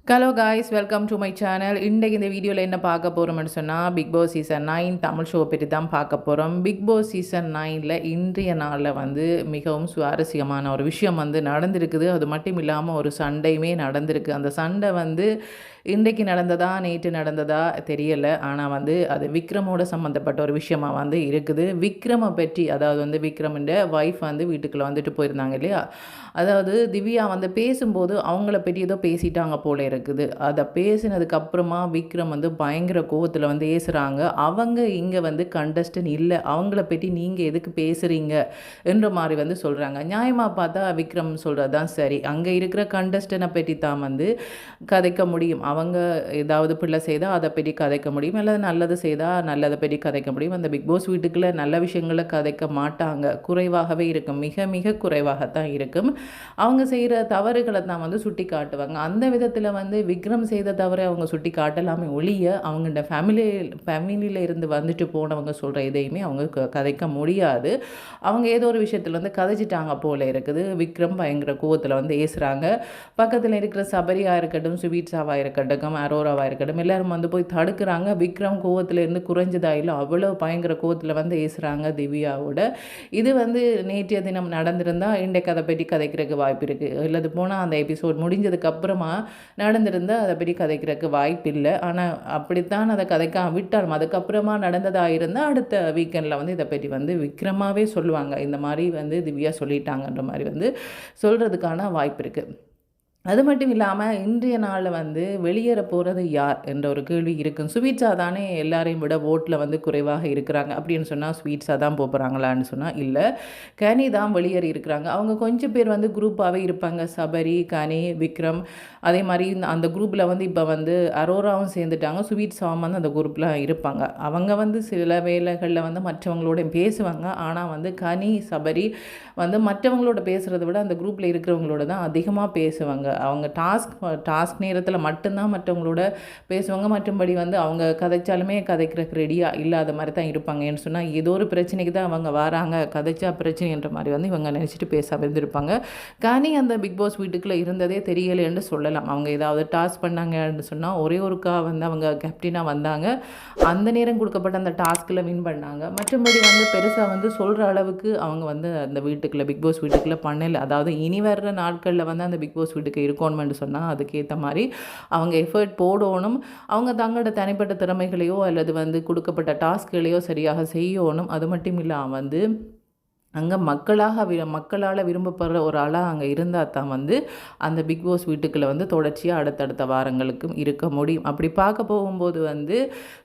Hello guys, welcome to my channel. இன்றைக்கு இந்த வீடியோவில் என்ன பார்க்க போகிறோம்னு சொன்னால், Bigg Boss season 9 Tamil show பற்றி தான் பார்க்க போகிறோம். பிக் பாஸ் சீசன் 9ல் இன்றைய நாளில் வந்து மிகவும் சுவாரஸ்யமான ஒரு விஷயம் வந்து நடந்திருக்குது. அது மட்டும் இல்லாமல் ஒரு சண்டையுமே நடந்திருக்கு. அந்த சண்டை வந்து இன்றைக்கு நடந்ததா நேற்று நடந்ததா தெரியலை. ஆனால் வந்து அது விக்ரமோட சம்மந்தப்பட்ட ஒரு விஷயமா வந்து இருக்குது. விக்ரமை பற்றி, அதாவது வந்து விக்ரமிൻ്റെ ஒய்ஃப் வந்து வீட்டுக்குள்ளே வந்துட்டு போயிருந்தாங்க இல்லையா. அதாவது திவ்யா வந்து பேசும்போது அவங்கள பற்றி ஏதோ பேசிட்டாங்க போல இருக்குது. அதை பேசினதுக்கப்புறமா விக்ரம் வந்து பயங்கர கோவத்தில் வந்து ஏசுகிறாங்க. அவங்க இங்கே வந்து கண்டஸ்டன் இல்லை, அவங்கள பற்றி நீங்கள் எதுக்கு பேசுகிறீங்க என்ற மாதிரி வந்து சொல்கிறாங்க. நியாயமாக பார்த்தா விக்ரம் சொல்கிறது தான் சரி. அங்கே இருக்கிற கண்டஸ்டனை பற்றி தான் வந்து கதைக்க முடியும். அவங்க ஏதாவது பிள்ளை செய்தால் அதை பற்றி கதைக்க முடியும், அல்லது நல்லது செய்தால் நல்லதை பற்றி கதைக்க முடியும். அந்த பிக் பாஸ் வீட்டுக்குள்ளே நல்ல விஷயங்களை கதைக்க மாட்டாங்க. குறைவாகவே இருக்கும், மிக மிக குறைவாகத்தான் இருக்கும். அவங்க செய்கிற தவறுகளை தான் வந்து சுட்டி காட்டுவாங்க. அந்த விதத்தில் வந்து விக்ரம் செய்த தவறை அவங்க சுட்டி காட்டலாமே ஒழிய, அவங்கள்ட ஃபேமிலியில் இருந்து வந்துட்டு போனவங்க சொல்கிற எதையுமே அவங்க கதைக்க முடியாது. அவங்க ஏதோ ஒரு விஷயத்தில் வந்து கதைச்சிட்டாங்க போல இருக்குது. விக்ரம் பயங்கர கோவத்தில் வந்து ஏசுகிறாங்க. பக்கத்தில் இருக்கிற சபரியாக இருக்கட்டும், சுவீட்ஸாவாக இருக்கட்டும், அரோராவாக இருக்கட்டும், எல்லாரும் வந்து போய் தடுக்கிறாங்க. விக்ரம் கோவத்தில் இருந்து குறைஞ்சதா இல்லை, அவ்வளோ பயங்கர கோவத்தில் வந்து ஏசுகிறாங்க திவ்யாவோட. இது வந்து நேற்றைய தினம் நடந்திருந்தால் இன்றைக்கு அதை பற்றி கதைக்கிறதுக்கு வாய்ப்பு இருக்குது. இல்லது போனால் அந்த எபிசோட் முடிஞ்சதுக்கப்புறமா நடந்திருந்தால் அதை பற்றி கதைக்கிறதுக்கு வாய்ப்பு இல்லை. ஆனால் அப்படித்தான் அதை கதைக்காம விட்டாலும் அதுக்கப்புறமா நடந்ததாக இருந்தால் அடுத்த வீக்கெண்டில் வந்து இதை பற்றி வந்து விக்ரமாகவே சொல்லுவாங்க. இந்த மாதிரி வந்து திவ்யா சொல்லிட்டாங்கன்ற மாதிரி வந்து சொல்கிறதுக்கான வாய்ப்பு இருக்குது. அது மட்டும் இல்லாமல் இன்றைய நாளில் வந்து வெளியேற போகிறது யார் என்ற ஒரு கேள்வி இருக்கும். ஸ்வீட்ஸாக தானே எல்லாரையும் விட ஓட்டில் வந்து குறைவாக இருக்கிறாங்க. அப்படின்னு சொன்னால் ஸ்வீட்ஸாக தான் போகிறாங்களான்னு சொன்னால் இல்லை, கனி தான் வெளியேறி இருக்கிறாங்க. அவங்க கொஞ்சம் பேர் வந்து குரூப்பாகவே இருப்பாங்க. சபரி, கனி, விக்ரம், அதே மாதிரி அந்த குரூப்பில் வந்து இப்போ வந்து அரோராவும் சேர்ந்துட்டாங்க. ஸ்வீட்ஸாவும் வந்து அந்த குரூப்பில் இருப்பாங்க. அவங்க வந்து சில வேலைகளில் வந்து மற்றவங்களோட பேசுவாங்க. ஆனால் வந்து கனி, சபரி வந்து மற்றவங்களோட பேசுகிறத விட அந்த குரூப்பில் இருக்கிறவங்களோட தான் அதிகமாக பேசுவாங்க. அவங்க டாஸ்க் நேரத்தில் மட்டும்தான் மற்றவங்களோட பேசுவாங்க. மற்றபடி வந்து அவங்க கதைச்சாலுமே கதைக்கிறக்கு ரெடியாக இல்லாத மாதிரி தான் இருப்பாங்க. ஏன்னு சொன்னால் ஏதோ ஒரு பிரச்சனைக்கு தான் அவங்க வராங்க, கதைச்சா பிரச்சனைன்ற மாதிரி வந்து இவங்க நினச்சிட்டு பேசாமல் இருந்திருப்பாங்க. கனி அந்த பிக் பாஸ் வீட்டுக்குள்ளே இருந்ததே தெரியலைன்னு சொல்லலாம். அவங்க ஏதாவது டாஸ்க் பண்ணாங்கன்னு சொன்னால் ஒரே ஒருக்கா வந்து அவங்க கேப்டனாக வந்தாங்க. அந்த நேரம் கொடுக்கப்பட்ட அந்த டாஸ்கில் வின் பண்ணாங்க. மற்றபடி வந்து பெருசாக வந்து சொல்கிற அளவுக்கு அவங்க வந்து அந்த வீட்டுக்குள்ளே பிக் பாஸ் வீட்டுக்குள்ளே பண்ணலை. அதாவது இனி வர்ற நாட்களில் வந்து அந்த பிக் பாஸ் வீட்டுக்கு இருக்கணும்னு சொன்னால் அதுக்கேற்ற மாதிரி அவங்க எஃபர்ட் போடணும். அவங்க தங்களோட தனிப்பட்ட திறமைகளையோ அல்லது வந்து கொடுக்கப்பட்ட டாஸ்க்குகளையோ சரியாக செய்யணும். அது மட்டும் இல்லாமல் வந்து அங்கே மக்களால் விரும்பப்படுற ஒரு ஆளாக அங்கே இருந்தால் தான் வந்து அந்த பிக் பாஸ் வீட்டுக்குள்ளே வந்து தொடர்ச்சியாக அடுத்தடுத்த வாரங்களுக்கும் இருக்க முடியும். அப்படி பார்க்க போகும்போது வந்து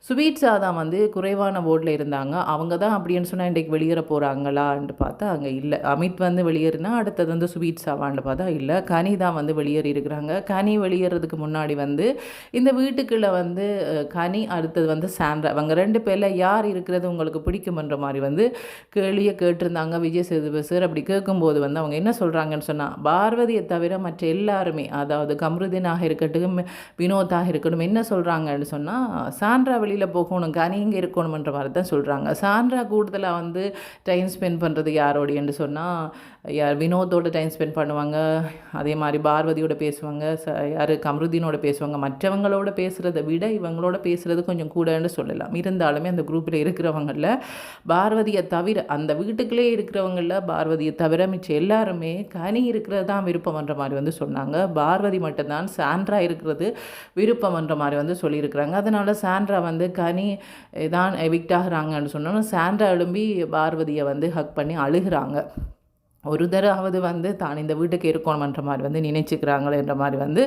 ஸ்வீட்ஸாக தான் வந்து குறைவான ஓட்டில் இருந்தாங்க. அவங்க தான் அப்படின்னு சொன்னால் இன்றைக்கு வெளியேற போகிறாங்களான்னு பார்த்தா அங்கே இல்லை. அமித் வந்து வெளியேறினா அடுத்தது வந்து ஸ்வீட்ஸாவான்னு பார்த்தா இல்லை, கனி தான் வந்து வெளியேறி இருக்கிறாங்க. கனி வெளியேறதுக்கு முன்னாடி வந்து இந்த வீட்டுக்குள்ளே வந்து கனி, அடுத்தது வந்து சாண்ட்ரா, அவங்க ரெண்டு பேரில் யார் இருக்கிறது உங்களுக்கு பிடிக்கும்ன்ற மாதிரி வந்து கேள்வியை கேட்டிருந்தாங்க விஜய் சேதுபதி சார். அப்படி கேட்கும்போது வந்து அவங்க என்ன சொல்கிறாங்கன்னு சொன்னால், பார்வதியை தவிர மற்ற எல்லாருமே, அதாவது கம்ருதீனாக இருக்கட்டும், வினோதாக இருக்கட்டும், என்ன சொல்கிறாங்கன்னு சொன்னால் சாண்ட்ரா வெளியில் போகணும், கனி இங்கே இருக்கணுமன்ற மாதிரி தான் சொல்கிறாங்க. சாண்ட்ரா கூடுதலாக வந்து டைம் ஸ்பெண்ட் பண்ணுறது யாரோடையன்னு சொன்னால் யார் வினோதோட டைம் ஸ்பெண்ட் பண்ணுவாங்க. அதே மாதிரி பார்வதியோட பேசுவாங்க, யார் கம்ருதீனோட பேசுவாங்க. மற்றவங்களோட பேசுகிறத விட இவங்களோட பேசுகிறது கொஞ்சம் கூடன்னு சொல்லலாம். இருந்தாலுமே அந்த குரூப்பில் இருக்கிறவங்களில் பார்வதியை தவிர, அந்த வீட்டுக்குள்ளே இருக்கிறவங்களில் பார்வதியை தவிர மிச்சம் எல்லாருமே கனி இருக்கிறது தான் விருப்பம்ன்ற மாதிரி வந்து சொன்னாங்க. பார்வதி மட்டும்தான் சாண்ட்ரா இருக்கிறது விருப்பம்ன்ற மாதிரி வந்து சொல்லியிருக்கிறாங்க. அதனால் சாண்ட்ரா வந்து கனி தான் எவிக்ட் ஆகிறாங்கன்னு சொன்னோன்னா சாண்ட்ரா எழும்பி பார்வதியை வந்து ஹக் பண்ணி அழுகிறாங்க. ஒரு தடவை வந்து தான் இந்த வீட்டுக்கு இருக்கணுமன்ற மாதிரி வந்து நினைச்சுக்கிறாங்களேன்ற மாதிரி வந்து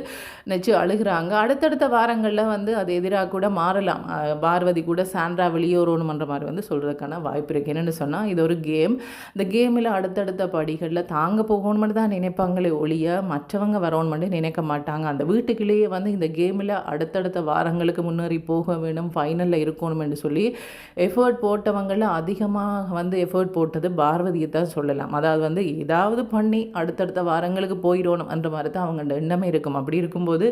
நினச்சி அழுகிறாங்க. அடுத்தடுத்த வாரங்களில் வந்து அது எதிராக கூட மாறலாம். பார்வதி கூட சாண்ட்ரா வெளியேறணுமன்ற மாதிரி வந்து சொல்கிறதுக்கான வாய்ப்பு இருக்குது. என்னென்னு சொன்னால் இது ஒரு கேம். இந்த கேமில் அடுத்தடுத்த படிகளில் தாங்க போகணுமென்னு தான் நினைப்பாங்களே ஒழிய மற்றவங்க வரணுமென்னு நினைக்க மாட்டாங்க. அந்த வீட்டுக்குள்ளேயே வந்து இந்த கேமில் அடுத்தடுத்த வாரங்களுக்கு முன்னேறி போக வேணும், ஃபைனலில் இருக்கணும்னு சொல்லி எஃபர்ட் போட்டவங்களில் அதிகமாக வந்து எஃபர்ட் போட்டது பார்வதியை தான் சொல்லலாம். அதாவது வந்து ஏதாவது பண்ணி அடுத்தடுத்த வாரங்களுக்கு போயிடணும் என்ற மாதிரி தான் அவங்களோட எண்ணமே இருக்கும். அப்படி இருக்கும்போது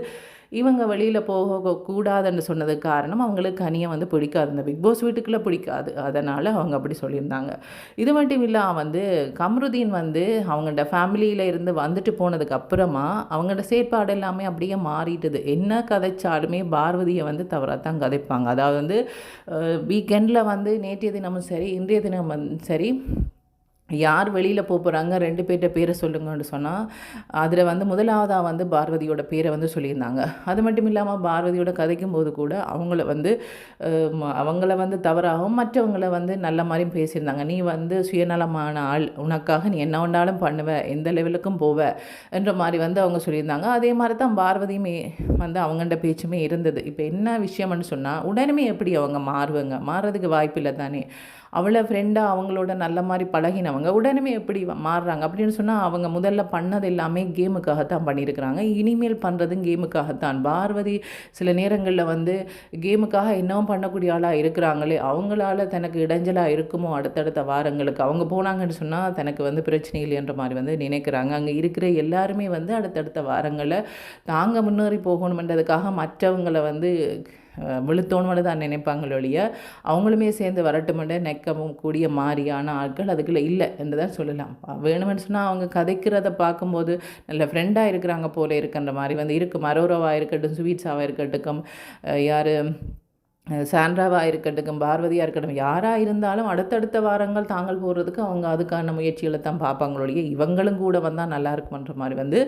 இவங்க வெளியில் போகக்கூடாதுன்னு சொன்னதுக்கு காரணம் அவங்களுக்கு கனியை வந்து பிடிக்காது, இந்த பிக் பாஸ் வீட்டுக்குள்ளே பிடிக்காது. அதனால் அவங்க அப்படி சொல்லியிருந்தாங்க. இது மட்டும் இல்லாமல் வந்து கம்ருதீன் வந்து அவங்களோட ஃபேமிலியில் இருந்து வந்துட்டு போனதுக்கு அப்புறமா அவங்களோட செயற்பாடு எல்லாமே அப்படியே மாறிட்டுது. என்ன கதைச்சாலுமே பார்வதியை வந்து தவறாக தான் கதைப்பாங்க. அதாவது வந்து வீக்கெண்டில் வந்து நேற்றைய தினமும் சரி இன்றைய தினமும் சரி யார் வெளியில் போகிறாங்க 2 பேர்கிட்ட பேரை சொல்லுங்கன்னு சொன்னால் அதில் வந்து முதலாவதாக வந்து பார்வதியோட பேரை வந்து சொல்லியிருந்தாங்க. அது மட்டும் இல்லாமல் பார்வதியோட கதைக்கும் போது கூட அவங்கள வந்து தவறாகவும் மற்றவங்கள வந்து நல்ல மாதிரியும் பேசியிருந்தாங்க. நீ வந்து சுயநலமான ஆள், உனக்காக நீ என்ன வேண்டாலும் பண்ணுவ, எந்த லெவலுக்கும் போவ என்ற மாதிரி வந்து அவங்க சொல்லியிருந்தாங்க. அதே மாதிரி தான் பார்வதியுமே வந்து அவங்கள்ட பேச்சுமே இருந்தது. இப்போ என்ன விஷயம்னு சொன்னால் உடனே எப்படி அவங்க மாறுறதுக்கு வாய்ப்பு இல்லை தானே. அவளை ஃப்ரெண்டாக அவங்களோட நல்ல மாதிரி பழகினவங்க உடனே எப்படி மாறுறாங்க அப்படின்னு சொன்னால் அவங்க முதல்ல பண்ணது எல்லாமே கேமுக்காகத்தான் பண்ணியிருக்கிறாங்க. இனிமேல் பண்ணுறதும் கேமுக்காகத்தான். பார்வதி சில நேரங்களில் வந்து கேமுக்காக என்னவும் பண்ணக்கூடிய ஆளாக இருக்கிறாங்களே, அவங்களால தனக்கு இடைஞ்சலாக இருக்குமோ அடுத்தடுத்த வாரங்களுக்கு. அவங்க போனாங்கன்னு சொன்னால் தனக்கு வந்து பிரச்சனை இல்லைன்ற மாதிரி வந்து நினைக்கிறாங்க. அங்கே இருக்கிற எல்லாருமே வந்து அடுத்தடுத்த வாரங்களில் தாங்க முன்னேறி போகணுமென்றதுக்காக மற்றவங்களை வந்து விழுத்தோணுமென்னு தான் நினைப்பாங்களோ ஒழிய அவங்களுமே சேர்ந்து வரட்டுமென்ற நெக்கவும் கூடிய மாதிரியான ஆட்கள் அதுக்குள்ளே இல்லை என்று தான் சொல்லலாம். வேணுமென்னு சொன்னால் அவங்க கதைக்கிறத பார்க்கும்போது நல்ல ஃப்ரெண்டாக இருக்கிறாங்க போல இருக்கின்ற மாதிரி வந்து இருக்கும். அரோராவாக இருக்கட்டும், ஸ்வீட்ஸாவாக இருக்கட்டும், யார் சாண்ட்ராவாக இருக்கட்டும், பார்வதியாக இருக்கட்டும், யாராக இருந்தாலும் அடுத்தடுத்த வாரங்கள் தாங்கள் போடுறதுக்கு அவங்க அதுக்கான முயற்சிகளை தான் பார்ப்பாங்களோடைய இவங்களும் கூட வந்தால் நல்லா இருக்குமன்ற மாதிரி வந்து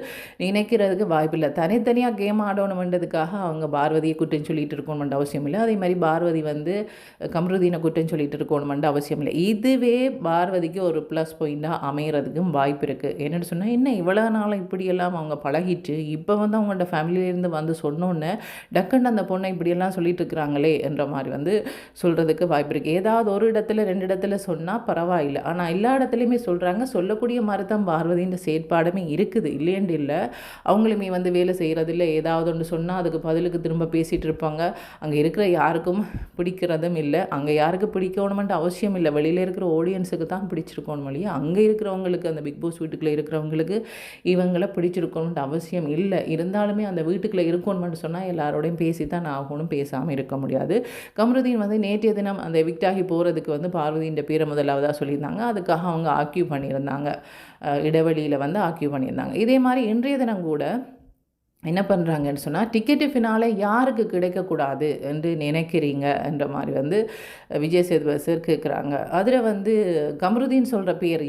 நினைக்கிறதுக்கு வாய்ப்பில்லை. தனித்தனியாக கேம் ஆடணுமென்றதுக்காக அவங்க பார்வதியை குற்றம் சொல்லிட்டு இருக்கணுமென்ற அவசியம் இல்லை. அதே மாதிரி பார்வதி வந்து கம்ருதீனை குற்றம் சொல்லிட்டு இருக்கணுமென்ற அவசியம் இல்லை. இதுவே பார்வதிக்கு ஒரு ப்ளஸ் பாயிண்டாக அமைகிறதுக்கும் வாய்ப்பு இருக்குது. என்னென்னு சொன்னால் என்ன இவ்வளோ நாளும் இப்படியெல்லாம் அவங்க பழகிட்டு இப்போ வந்து அவங்களோட ஃபேமிலியிலேருந்து வந்து சொன்னோன்னே டக்குன்னு அந்த பொண்ணை இப்படியெல்லாம் சொல்லிட்டு இருக்கிறாங்களே என்ற மாதிரி வந்து சொல்கிறதுக்கு வாய்ப்பு இருக்குது. ஏதாவது ஒரு இடத்துல 2 இடத்துல சொன்னால் பரவாயில்லை, ஆனால் எல்லா இடத்துலையுமே சொல்கிறாங்க. சொல்லக்கூடிய மாதிரி தான் பார்வதின்ற செயற்பாடுமே இருக்குது, இல்லையண்டு இல்லை. அவங்களுமே வந்து வேலை செய்கிறதில்ல, ஏதாவது ஒன்று சொன்னால் அதுக்கு பதிலுக்கு திரும்ப பேசிகிட்டு இருப்பாங்க. அங்கே இருக்கிற யாருக்கும் பிடிக்கிறதும் இல்லை. அங்கே யாருக்கு பிடிக்கணுமென்ட்டு அவசியம் இல்லை, வெளியில் இருக்கிற ஆடியன்ஸுக்கு தான் பிடிச்சிருக்கணும் இல்லையா. அங்கே இருக்கிறவங்களுக்கு, அந்த பிக் பாஸ் வீட்டுக்குள்ளே இருக்கிறவங்களுக்கு இவங்களை பிடிச்சிருக்கணுன்ட்டு அவசியம் இல்லை. இருந்தாலுமே அந்த வீட்டுக்குள்ளே இருக்கணுமென்னு சொன்னால் எல்லாரோடையும் பேசி தான் ஆகணும், பேசாமல் இருக்க முடியாது. கம்ருதீன் வந்து நேற்றைய தினம் அந்த எவிக்ட் ஆகி போகிறதுக்கு வந்து பார்வதியின் பேரை முதலாவதாக சொல்லியிருந்தாங்க. அதுக்காக அவங்க ஆக்யூ பண்ணியிருந்தாங்க, இடைவெளியில் வந்து ஆக்யூ பண்ணியிருந்தாங்க. இதே மாதிரி இன்றைய தினம் கூட என்ன பண்ணுறாங்கன்னு சொன்னால் டிக்கெட்டு ஃபினாலே யாருக்கு கிடைக்கக்கூடாது என்று நினைக்கிறீங்க என்ற மாதிரி வந்து விஜய் சேதுபதி சார் கேட்குறாங்க. அதில் வந்து கம்ருதீன் சொல்கிற பேர்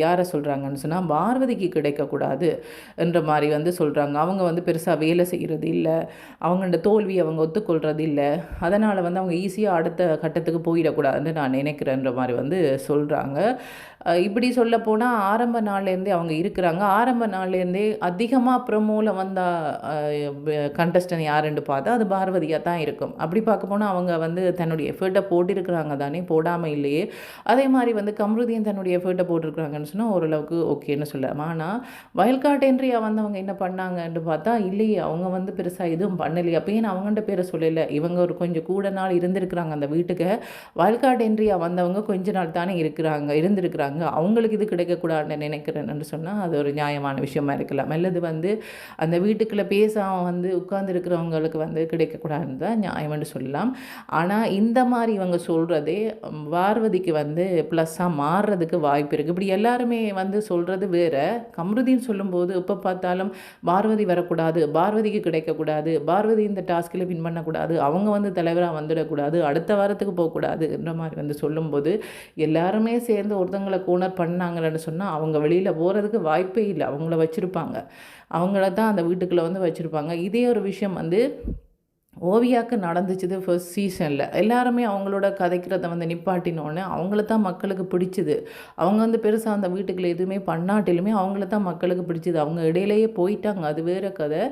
யாரை சொல்கிறாங்கன்னு சொன்னால் பார்வதிக்கு கிடைக்கக்கூடாது என்ற மாதிரி வந்து சொல்கிறாங்க. அவங்க வந்து பெருசாக வேலை செய்கிறது இல்லை, அவங்களோட தோல்வி அவங்க ஒத்துக்கொள்கிறது இல்லை, அதனால் வந்து அவங்க ஈஸியாக அடுத்த கட்டத்துக்கு போயிடக்கூடாதுன்னு நான் நினைக்கிறேன்ற மாதிரி வந்து சொல்கிறாங்க. இப்படி சொல்ல போனால் ஆரம்ப நாள்லேருந்தே அவங்க இருக்கிறாங்க. ஆரம்ப நாள்லேருந்தே அதிகமாக ப்ரமோவில் வந்தால் கண்டஸ்டன் யாருன்னு பார்த்தா அது பார்வதியாக தான் இருக்கும். அப்படி பார்க்க போனால் அவங்க வந்து தன்னுடைய எஃபர்ட்டை போட்டிருக்கிறாங்க தானே, போடாமல் இல்லையே. அதே மாதிரி வந்து கம்ருதீன் தன்னுடைய எஃபர்ட்டை போட்டிருக்கிறாங்கன்னு சொன்னால் ஓரளவுக்கு ஓகேன்னு சொல்லலாம். ஆனால் வயல்காட் என்ட்ரியாக வந்தவங்க என்ன பண்ணாங்கன்னு பார்த்தா இல்லையே, அவங்க வந்து பெருசாக எதுவும் பண்ணலையே. அப்போ ஏன் அவங்கள்ட்ட பேரை சொல்லலை, இவங்க ஒரு கொஞ்சம் கூட நாள் இருந்திருக்கிறாங்க அந்த வீட்டுக்கு. வயல்காட் என்ட்ரியாக வந்தவங்க கொஞ்ச நாள் தானே இருந்திருக்கிறாங்க, அவங்களுக்கு இது கிடைக்கக்கூடாதுன்னு நினைக்கிறேன்னு சொன்னால் அது ஒரு நியாயமான விஷயமா இருக்கலாம். அல்லது வந்து அந்த வீட்டுக்குள்ளே பேசாமல் வந்து உட்கார்ந்துருக்கிறவங்களுக்கு வந்து கிடைக்கக்கூடாதுன்னு தான் நியாயம்னு சொல்லலாம். ஆனால் இந்த மாதிரி இவங்க சொல்கிறதே பார்வதிக்கு வந்து ப்ளஸ்ஸாக மாறுறதுக்கு வாய்ப்பு இருக்குது. இப்படி எல்லாருமே வந்து சொல்கிறது வேறு. கம்ருதீன் சொல்லும்போது இப்போ பார்த்தாலும் பார்வதி வரக்கூடாது, பார்வதிக்கு கிடைக்கக்கூடாது, பார்வதி இந்த டாஸ்கில் வின் பண்ணக்கூடாது, அவங்க வந்து தலைவராக வந்துடக்கூடாது, அடுத்த வாரத்துக்கு போகக்கூடாதுன்ற மாதிரி வந்து சொல்லும்போது எல்லாருமே சேர்ந்து ஒருத்தங்களை கோனர் பண்ணாங்கன்னு சொன்னால் அவங்க வெளியில் போகிறதுக்கு வாய்ப்பே இல்லை. அவங்கள வச்சுருப்பாங்க, அவங்கள தான் அந்த வீட்டுக்குள்ளே வந்து வச்சுருப்பாங்க. இதே ஒரு விஷயம் வந்து ஓவியாவுக்கு நடந்துச்சுது ஃபர்ஸ்ட் சீசனில். எல்லாருமே அவங்களோட கதைக்கிறத வந்து நிப்பாட்டினோடனே அவங்கள தான் மக்களுக்கு பிடிச்சிது. அவங்க வந்து பெருசாக அந்த வீட்டுக்குள்ளே எதுவுமே பண்ணாட்டிலுமே அவங்கள தான் மக்களுக்கு பிடிச்சிது. அவங்க இடையிலேயே போயிட்டாங்க, அது வேறு கதை.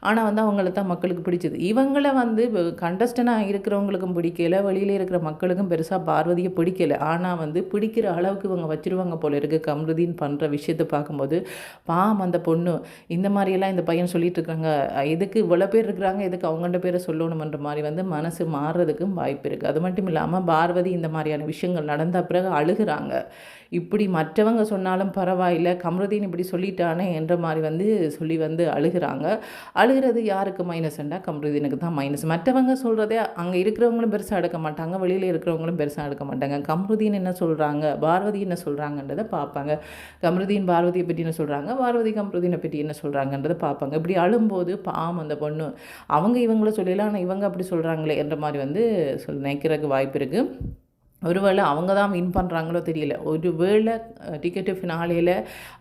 ஆனால் வந்து அவங்கள தான் மக்களுக்கு பிடிச்சிது. இவங்கள வந்து கண்டஸ்டனாக இருக்கிறவங்களுக்கும் பிடிக்கலை, வெளியில் இருக்கிற மக்களுக்கும் பெருசாக பார்வதியை பிடிக்கலை. ஆனால் வந்து பிடிக்கிற அளவுக்கு இவங்க வச்சுருவாங்க போல இருக்குது. கம்ருதீன் பண்ணுற விஷயத்தை பார்க்கும்போது பாம் அந்த பொண்ணு இந்த மாதிரியெல்லாம் இந்த பையன் சொல்லிட்டு இருக்காங்க, எதுக்கு இவ்வளோ பேர் இருக்கிறாங்க, எதுக்கு அவங்கள்ட்ட பேரை சொல்லணும் சொல்லணுமன்ற மாதிரி வந்து மனசு மாறுறதுக்கும் வாய்ப்பு இருக்குது. அது மட்டும் இல்லாமல் பார்வதி இந்த மாதிரியான விஷயங்கள் நடந்த பிறகு அழுகிறாங்க. இப்படி மற்றவங்க சொன்னாலும் பரவாயில்ல, கமருதீன் இப்படி சொல்லிட்டானே என்ற மாதிரி வந்து சொல்லி வந்து அழுகிறாங்க. அழுகிறது யாருக்கு மைனஸ்ண்டா கமருதீனுக்கு தான் மைனஸ். மற்றவங்க சொல்கிறதே அங்கே இருக்கிறவங்களும் பெருசாக எடுக்க மாட்டாங்க, வெளியில் இருக்கிறவங்களும் பெருசாக எடுக்க மாட்டாங்க. கமருதீன் என்ன சொல்கிறாங்க, பார்வதி என்ன சொல்கிறாங்கன்றதை பார்ப்பாங்க. கமருதீன் பார்வதியை பற்றி என்ன சொல்கிறாங்க, பார்வதி கமருதீனை பற்றி என்ன சொல்கிறாங்கன்றதை பார்ப்பாங்க. இப்படி அழும்போது பாவம் அந்த பொண்ணு அவங்க இவங்கள சொல்லலாம், ஆனால் இவங்க அப்படி சொல்கிறாங்களே என்ற மாதிரி வந்து நினைக்கிறதுக்கு வாய்ப்பு இருக்குது. ஒருவேளை அவங்க தான் வின் பண்ணுறாங்களோ தெரியல. ஒருவேளை டிக்கெட்டு ஃபினாலேயில்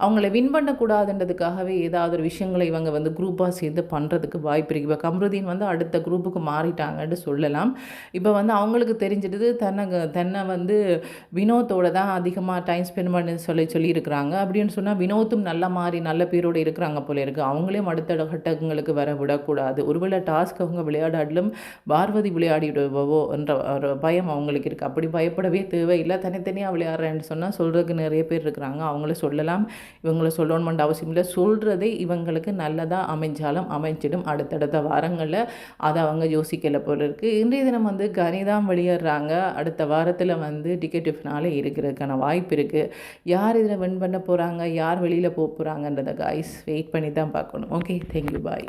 அவங்கள வின் பண்ணக்கூடாதுன்றதுக்காகவே ஏதாவது ஒரு விஷயங்களை இவங்க வந்து குரூப்பாக சேர்ந்து பண்ணுறதுக்கு வாய்ப்பு இருக்குது. இப்போ கமருதீன் வந்து அடுத்த குரூப்புக்கு மாறிட்டாங்கன்னு சொல்லலாம். இப்போ வந்து அவங்களுக்கு தெரிஞ்சிடுது தன்னை வந்து வினோத்தோட தான் அதிகமாக டைம் ஸ்பெண்ட் பண்ணி சொல்லியிருக்கிறாங்க. அப்படின்னு சொன்னால் வினோத்தும் நல்ல பேரோடு இருக்கிறாங்க போல இருக்குது. அவங்களையும் அடுத்த கட்டங்களுக்கு வர விடக்கூடாது. ஒருவேளை டாஸ்க் அவங்க விளையாடாட்டிலும் பார்வதி விளையாடிடுவோ என்ற ஒரு பயம் அவங்களுக்கு இருக்குது. அப்படி பயப்படவே தேவையில்லை. தனித்தனியாக விளையாடுறேன்னு சொன்னால் சொல்கிறதுக்கு நிறைய பேர் இருக்கிறாங்க. அவங்கள சொல்லலாம், இவங்கள சொல்லணுமென்ற அவசியம் இல்லை. சொல்கிறதே இவங்களுக்கு நல்லதாக அமைஞ்சாலும் அமைஞ்சிடும். அடுத்தடுத்த வாரங்களில் அதை அவங்க யோசிக்கலை போல இருக்குது. இன்றைய தினம் வந்து கனிதான் வெளியேறாங்க. அடுத்த வாரத்தில் வந்து டிக்கெட் ஃபினாலே இருக்கிறதுக்கான வாய்ப்பு இருக்குது. யார் இதில் வின் பண்ண போகிறாங்க, யார் வெளியில் போக போகிறாங்கன்றதை காய்ஸ் வெயிட் பண்ணி தான் பார்க்கணும். ஓகே, தேங்க்யூ, பாய்.